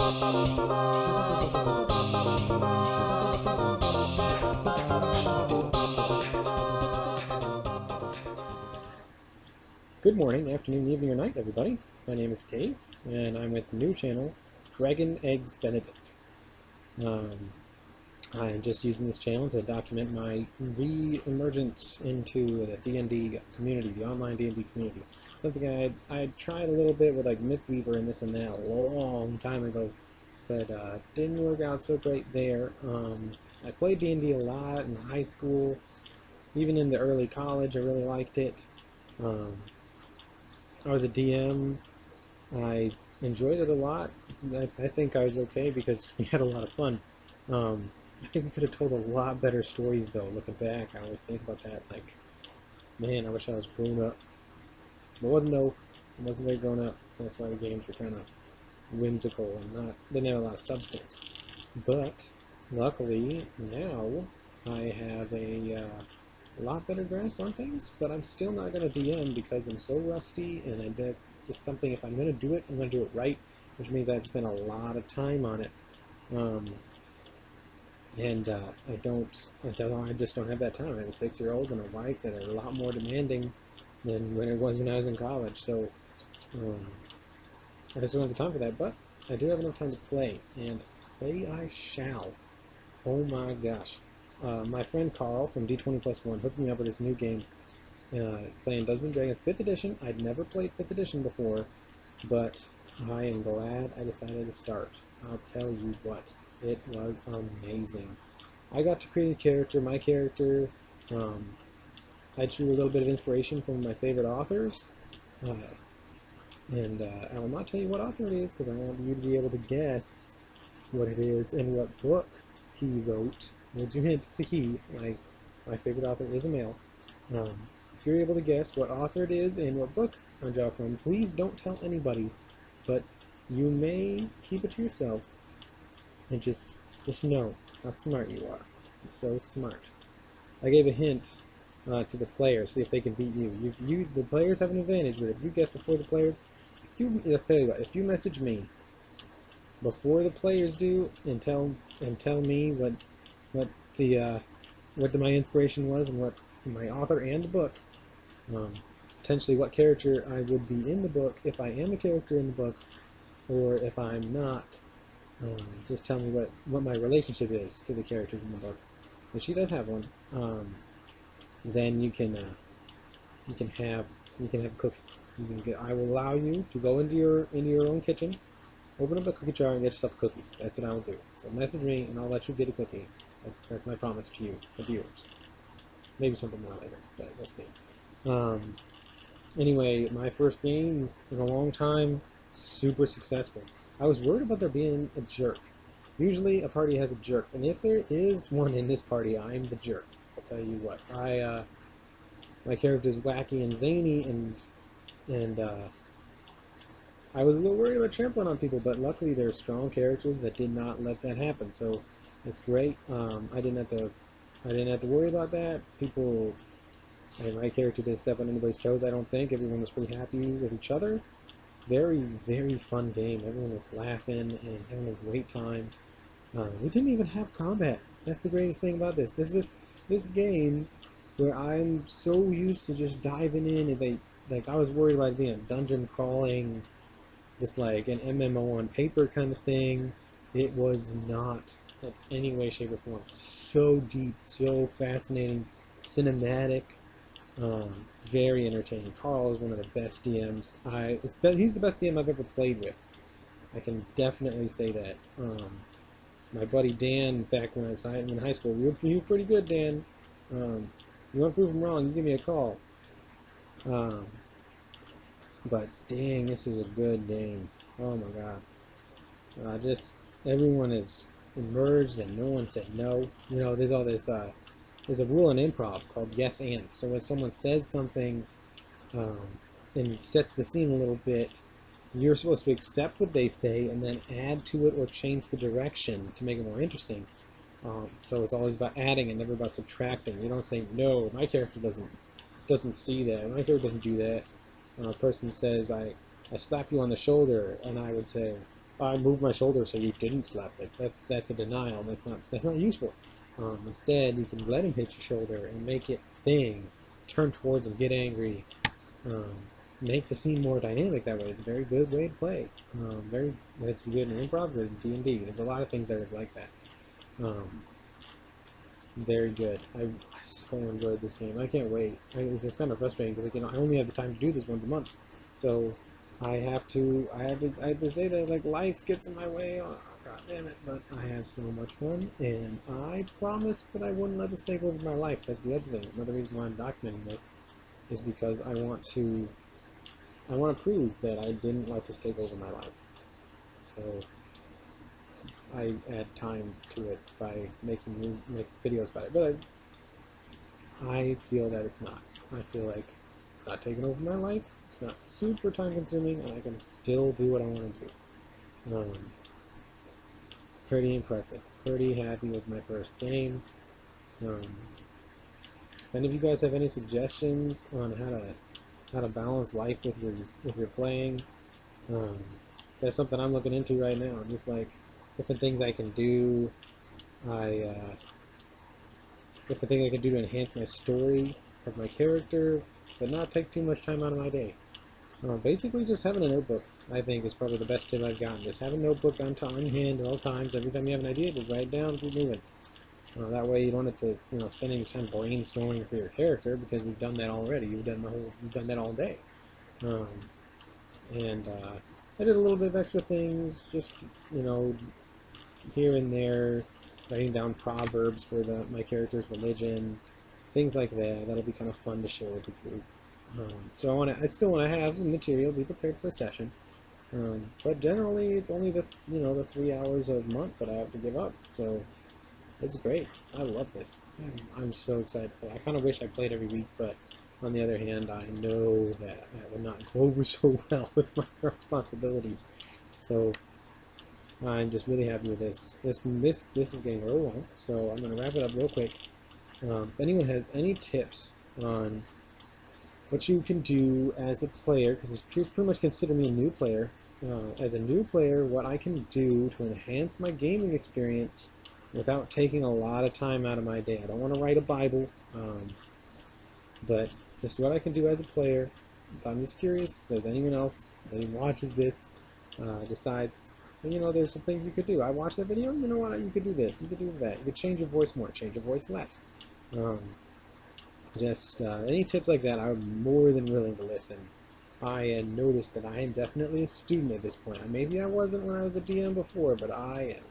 Good morning, afternoon, evening, or night, everybody. My name is Dave, and I'm with the new channel, Dragonegg Benedict. I'm just using this channel to document my re-emergence into the D&D community, the online D&D community. Something I tried a little bit with like Mythweaver and this and that a long time ago, but didn't work out so great there. I played D&D a lot in high school, even in the early college. I really liked it. I was a DM. I enjoyed it a lot. I think I was okay because we had a lot of fun. I think we could have told a lot better stories though. Looking back, I always think about that. Like, man, I wish I was grown up. But wasn't though. I wasn't very grown up, so that's why the games were kind of whimsical and didn't have a lot of substance. But luckily now I have a lot better grasp on things, but I'm still not going to DM because I'm so rusty, and I bet it's something, if I'm going to do it, I'm going to do it right, which means I've spent a lot of time on it. I just don't have that time. I have a 6-year-old and a wife that are a lot more demanding than when it was when I was in college, so I just don't have the time for that, but I do have enough time to play, and play I shall. Oh my gosh. My friend Carl from D20+1 hooked me up with this new game, playing Dungeons & Dragons 5th edition. I'd never played 5th edition before, but I am glad I decided to start. I'll tell you what, it was amazing. I got to create a character. My character, I drew a little bit of inspiration from my favorite authors, and I will not tell you what author it is because I want you to be able to guess what it is and what book he wrote. There's your hint, it's a he. My favorite author is a male. If you're able to guess what author it is and what book I draw from, please don't tell anybody, but you may keep it to yourself and just know how smart you are. You're so smart. I gave a hint to the players, see if they can beat you. The players have an advantage, but if you guess before the players, let's tell you what, if you message me before the players do and tell me what my inspiration was and what my author and the book, potentially what character I would be in the book if I am a character in the book, or if I'm not, just tell me what my relationship is to the characters in the book. If she does have one, then you can have a cookie. I will allow you to go into your own kitchen, open up a cookie jar, and get yourself a cookie. That's what I will do. So message me, and I'll let you get a cookie. That's my promise to you, the viewers. Maybe something more later, but we'll see. Anyway, my first game in a long time, super successful. I was worried about there being a jerk. Usually a party has a jerk, and if there is one in this party, I'm the jerk. I'll tell you what. My character is wacky and zany, and I was a little worried about trampling on people, but luckily there are strong characters that did not let that happen. So it's great. I didn't have to worry about that. My character didn't step on anybody's toes. I don't think everyone was pretty happy with each other. Very, very fun game. Everyone was laughing and having a great time. We didn't even have combat. That's the greatest thing about this. This game where I'm so used to just diving in, and I was worried about it being a dungeon crawling, just like an MMO on paper kind of thing. It was not in any way, shape, or form. So deep, so fascinating, cinematic, very entertaining. Carl is one of the best DMs. He's the best DM I've ever played with. I can definitely say that. My buddy Dan, back when I was in high school, you were pretty good, Dan. You want to prove him wrong, you give me a call. But dang, this is a good game. Oh my god. Everyone is emerged and no one said no. You know, there's all this, there's a rule in improv called yes and. So when someone says something and sets the scene a little bit, you're supposed to accept what they say and then add to it or change the direction to make it more interesting. So it's always about adding and never about subtracting. You don't say, no, my character doesn't see that. My character doesn't do that. A person says, I slap you on the shoulder, and I would say, I moved my shoulder so you didn't slap it. That's a denial. That's not useful. Instead, you can let him hit your shoulder and make it a thing. Turn towards him, get angry, um, make the scene more dynamic that way. It's a very good way to play. Very it's good in improv, good in D&D. There's a lot of things that are like that. Um, very good. I so enjoyed this game. I can't wait. It's kind of frustrating because I only have the time to do this once a month, so I have to say that like life gets in my way. Oh, God damn it! But I have so much fun, and I promised that I wouldn't let this take over my life. That's the other thing. Another reason why I'm documenting this is because I want to prove that I didn't let this take over my life. So I add time to it by make videos about it. But I feel that it's not. I feel like it's not taking over my life. It's not super time consuming, and I can still do what I want to do. Pretty impressive. Pretty happy with my first game. If any of you guys have any suggestions on how to balance life with your playing, um, that's something I'm looking into right now. Just like different things I can do. I different things I can do to enhance my story of my character, but not take too much time out of my day. Basically, just having a notebook, I think, is probably the best tip I've gotten. Just have a notebook on hand at all times. Every time you have an idea, just write it down, keep moving. That way, you don't have to, spend any time brainstorming for your character because you've done that already. You've done that all day. Um, and I did a little bit of extra things, just here and there, writing down proverbs for my character's religion, things like that. That'll be kind of fun to share with the group. So I still want to have some material, be prepared for a session. But generally, it's only the 3 hours a month that I have to give up. So it's great. I love this. I'm so excited. I kind of wish I played every week, but on the other hand, I know that would not go over so well with my responsibilities. So I'm just really happy with this. This is getting a little long, so I'm going to wrap it up real quick. If anyone has any tips on what you can do as a player, because pretty much consider me a new player. As a new player, what I can do to enhance my gaming experience without taking a lot of time out of my day. I don't want to write a Bible, but this is what I can do as a player. If I'm just curious, if there's anyone else that watches this, decides, there's some things you could do. I watched that video, you know what, you could do this, you could do that. You could change your voice more, change your voice less. Just any tips like that, I'm more than willing to listen. I noticed that I am definitely a student at this point. Maybe I wasn't when I was a DM before, but I am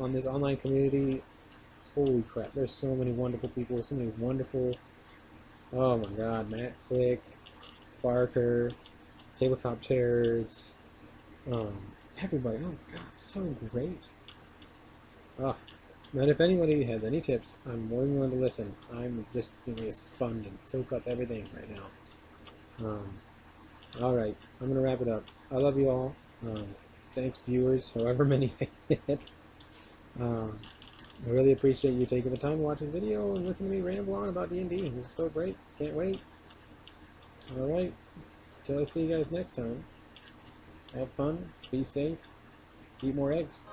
on this online community. Holy crap, there's so many wonderful people, so many wonderful, oh my god, Matt Click, Barker, Tabletop Chairs, everybody, oh my god, so great. And if anybody has any tips, I'm more than willing to listen. I'm just going to be a sponge and soak up everything right now. Alright, I'm going to wrap it up. I love you all. Thanks, viewers, however many I hit. I really appreciate you taking the time to watch this video and listen to me ramble on about D&D. This is so great. Can't wait. Alright, until I see you guys next time. Have fun, be safe, eat more eggs.